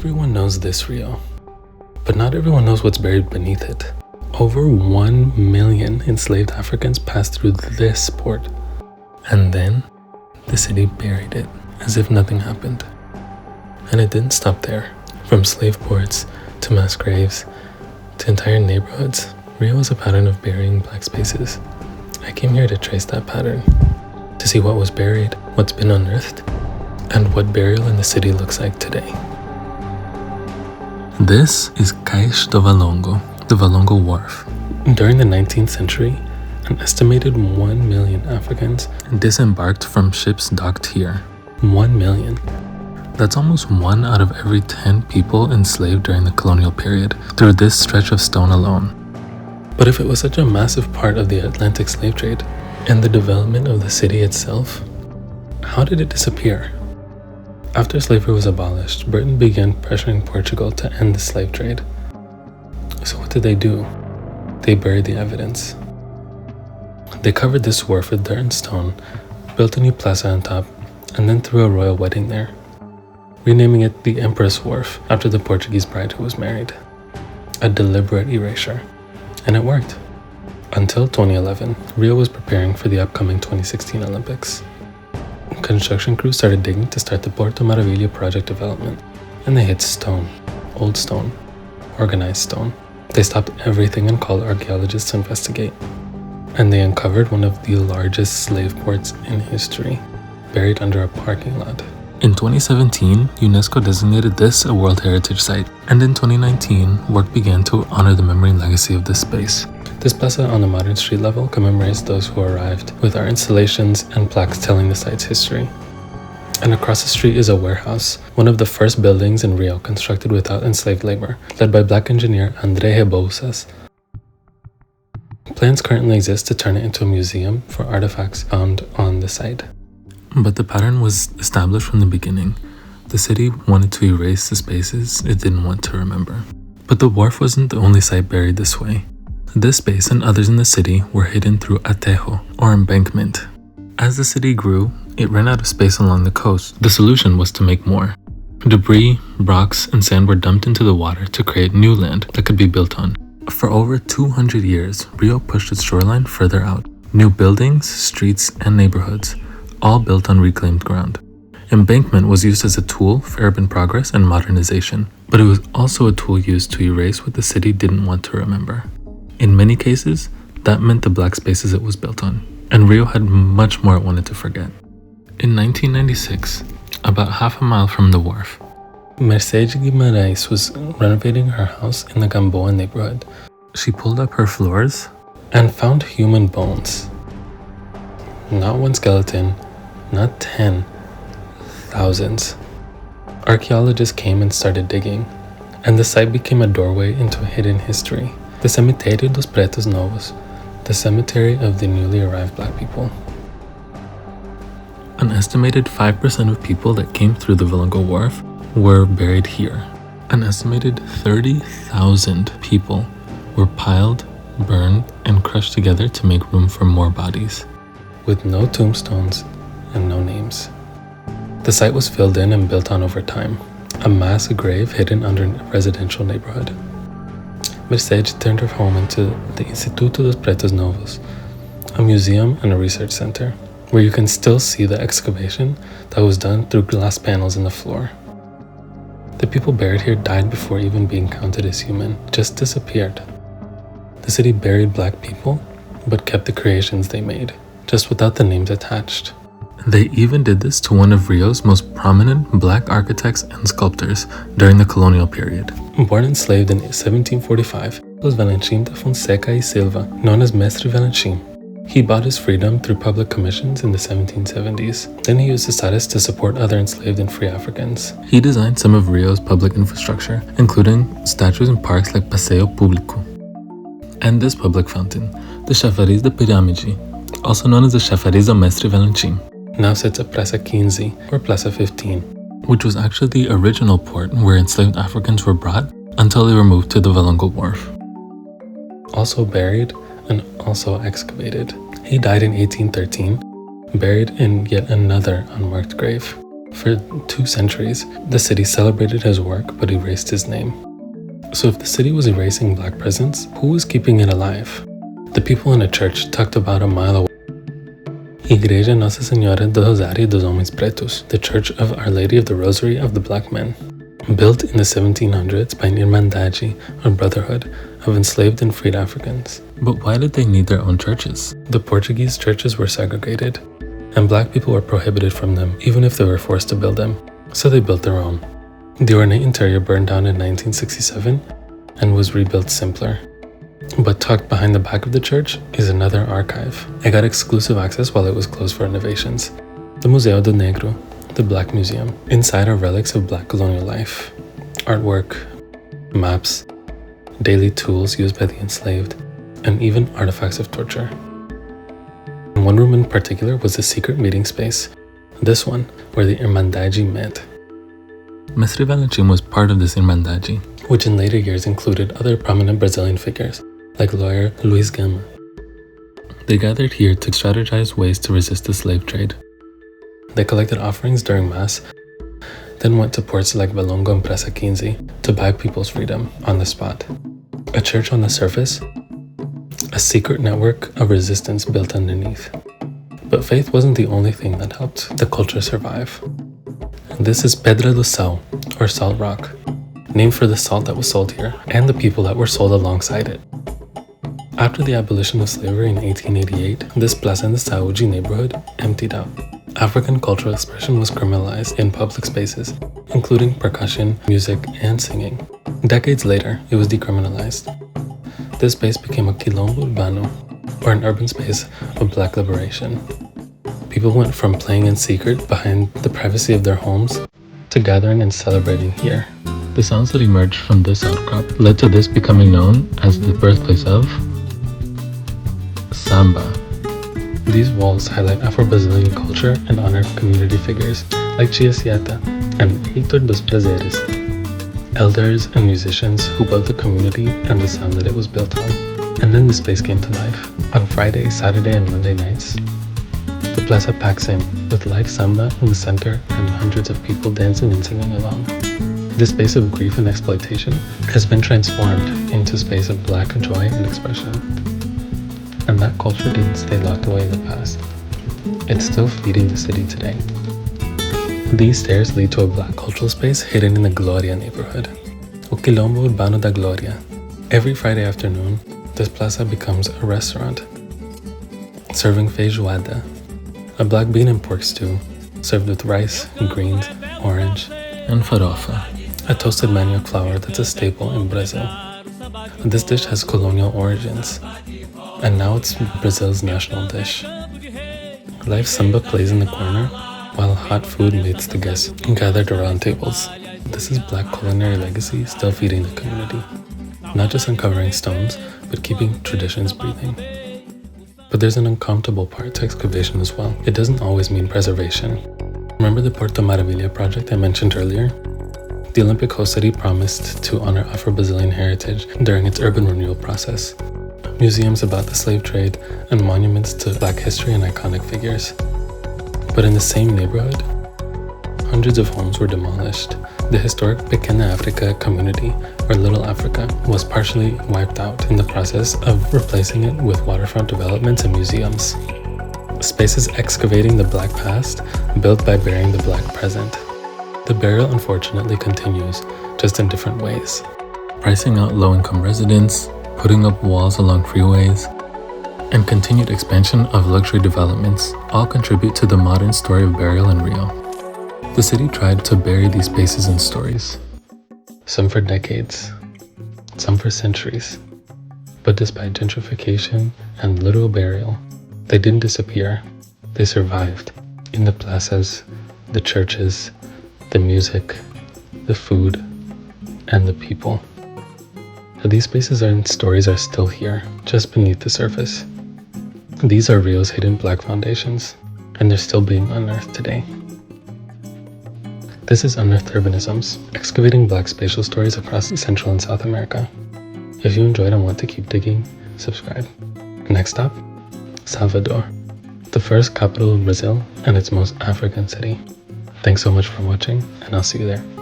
Everyone knows this Rio, but not everyone knows what's buried beneath it. Over 1 million enslaved Africans passed through this port, and then the city buried it as if nothing happened. And it didn't stop there. From slave ports to mass graves to entire neighborhoods, Rio is a pattern of burying black spaces. I came here to trace that pattern, to see what was buried, what's been unearthed, and what burial in the city looks like today. This is Cais do Valongo, the Valongo Wharf. During the 19th century, an estimated 1 million Africans disembarked from ships docked here. 1 million. That's almost 1 out of every 10 people enslaved during the colonial period through this stretch of stone alone. But if it was such a massive part of the Atlantic slave trade and the development of the city itself, how did it disappear? After slavery was abolished, Britain began pressuring Portugal to end the slave trade. So what did they do? They buried the evidence. They covered this wharf with dirt and stone, built a new plaza on top, and then threw a royal wedding there, renaming it the Empress Wharf after the Portuguese bride who was married. A deliberate erasure. And it worked. Until 2011, Rio was preparing for the upcoming 2016 Olympics. Construction crews started digging to start the Porto Maravilha project development, and they hit stone, old stone, organized stone. They stopped everything and called archaeologists to investigate. And they uncovered one of the largest slave ports in history, buried under a parking lot. In 2017, UNESCO designated this a World Heritage Site, and in 2019, work began to honor the memory and legacy of this space. This plaza on the modern street level commemorates those who arrived, with art installations and plaques telling the site's history. And across the street is a warehouse, one of the first buildings in Rio constructed without enslaved labor, led by black engineer André Rebouças. Plans currently exist to turn it into a museum for artifacts found on the site. But the pattern was established from the beginning. The city wanted to erase the spaces it didn't want to remember. But the wharf wasn't the only site buried this way. This space and others in the city were hidden through aterro, or embankment. As the city grew, it ran out of space along the coast. The solution was to make more. Debris, rocks, and sand were dumped into the water to create new land that could be built on. For over 200 years, Rio pushed its shoreline further out. New buildings, streets, and neighborhoods, all built on reclaimed ground. Embankment was used as a tool for urban progress and modernization, but it was also a tool used to erase what the city didn't want to remember. In many cases, that meant the black spaces it was built on, and Rio had much more it wanted to forget. In 1996, about half a mile from the wharf, Mercedes Guimarães was renovating her house in the Gamboa neighborhood. She pulled up her floors and found human bones. Not one skeleton, not 10, thousands. Archaeologists came and started digging, and the site became a doorway into a hidden history. The Cemitério dos Pretos Novos, the cemetery of the newly arrived black people. An estimated 5% of people that came through the Valongo Wharf were buried here. An estimated 30,000 people were piled, burned, and crushed together to make room for more bodies, with no tombstones and no names. The site was filled in and built on over time, a mass grave hidden under a residential neighborhood. Mercedes turned her home into the Instituto dos Pretos Novos, a museum and a research center, where you can still see the excavation that was done through glass panels in the floor. The people buried here died before even being counted as human, just disappeared. The city buried black people, but kept the creations they made, just without the names attached. They even did this to one of Rio's most prominent black architects and sculptors during the colonial period. Born enslaved in 1745, was Valentim da Fonseca y Silva, known as Mestre Valentim. He bought his freedom through public commissions in the 1770s. Then he used his status to support other enslaved and free Africans. He designed some of Rio's public infrastructure, including statues and parks like Passeio Público. And this public fountain, the Chafariz da Pirâmide, also known as the Chafariz do Mestre Valentim, now sits at Praça 15 or Plaza 15, which was actually the original port where enslaved Africans were brought until they were moved to the Valongo Wharf. Also buried and also excavated. He died in 1813, buried in yet another unmarked grave. For 2 centuries, the city celebrated his work but erased his name. So if the city was erasing Black presence, who was keeping it alive? The people in a church tucked about a mile away. Igreja Nossa Senhora do Rosário dos Homens Pretos, the Church of Our Lady of the Rosary of the Black Men. Built in the 1700s by an Irmandade, or brotherhood, of enslaved and freed Africans. But why did they need their own churches? The Portuguese churches were segregated, and Black people were prohibited from them, even if they were forced to build them. So they built their own. The ornate interior burned down in 1967 and was rebuilt simpler. But tucked behind the back of the church is another archive. I got exclusive access while it was closed for renovations. The Museu do Negro, the Black Museum. Inside are relics of Black colonial life, artwork, maps, daily tools used by the enslaved, and even artifacts of torture. One room in particular was the secret meeting space, this one, where the Irmandade met. Mestre Valentim was part of this Irmandade, which in later years included other prominent Brazilian figures, like lawyer Luiz Gama. They gathered here to strategize ways to resist the slave trade. They collected offerings during Mass, then went to ports like Valongo and Praça 15 to buy people's freedom on the spot. A church on the surface, a secret network of resistance built underneath. But faith wasn't the only thing that helped the culture survive. This is Pedra do Sal, or Salt Rock, named for the salt that was sold here and the people that were sold alongside it. After the abolition of slavery in 1888, this Plaza de Saúde neighborhood emptied out. African cultural expression was criminalized in public spaces, including percussion, music, and singing. Decades later, it was decriminalized. This space became a quilombo urbano, or an urban space of Black liberation. People went from playing in secret behind the privacy of their homes to gathering and celebrating here. The sounds that emerged from this outcrop led to this becoming known as the birthplace of samba. These walls highlight Afro-Brazilian culture and honor community figures like Tia Sieta and Heitor dos Prazeres, elders and musicians who built the community and the sound that it was built on. And then the space came to life. On Friday, Saturday, and Monday nights, the plaza packs in with live samba in the center and hundreds of people dancing and singing along. This space of grief and exploitation has been transformed into a space of Black joy and expression. And that culture didn't stay locked away in the past. It's still feeding the city today. These stairs lead to a Black cultural space hidden in the Gloria neighborhood, o Quilombo Urbano da Gloria. Every Friday afternoon, this plaza becomes a restaurant, serving feijoada, a black bean and pork stew, served with rice, greens, orange, and farofa, a toasted manioc flour that's a staple in Brazil. This dish has colonial origins, and now it's Brazil's national dish. Live samba plays in the corner, while hot food meets the guests gathered around tables. This is Black culinary legacy still feeding the community, not just uncovering stones, but keeping traditions breathing. But there's an uncomfortable part to excavation as well. It doesn't always mean preservation. Remember the Porto Maravilha project I mentioned earlier? The Olympic host city promised to honor Afro-Brazilian heritage during its urban renewal process. Museums about the slave trade and monuments to Black history and iconic figures. But in the same neighborhood, hundreds of homes were demolished. The historic Pequena Africa community, or Little Africa, was partially wiped out in the process of replacing it with waterfront developments and museums. Spaces excavating the Black past, built by burying the Black present. The burial unfortunately continues, just in different ways. Pricing out low-income residents, putting up walls along freeways, and continued expansion of luxury developments all contribute to the modern story of burial in Rio. The city tried to bury these spaces in stories, some for decades, some for centuries. But despite gentrification and literal burial, they didn't disappear. They survived in the plazas, the churches, the music, the food, and the people. These spaces and stories are still here, just beneath the surface. These are Rio's hidden Black foundations, and they're still being unearthed today. This is Unearthed Urbanisms, excavating Black spatial stories across Central and South America. If you enjoyed and want to keep digging, subscribe. Next stop, Salvador, the first capital of Brazil and its most African city. Thanks so much for watching, and I'll see you there.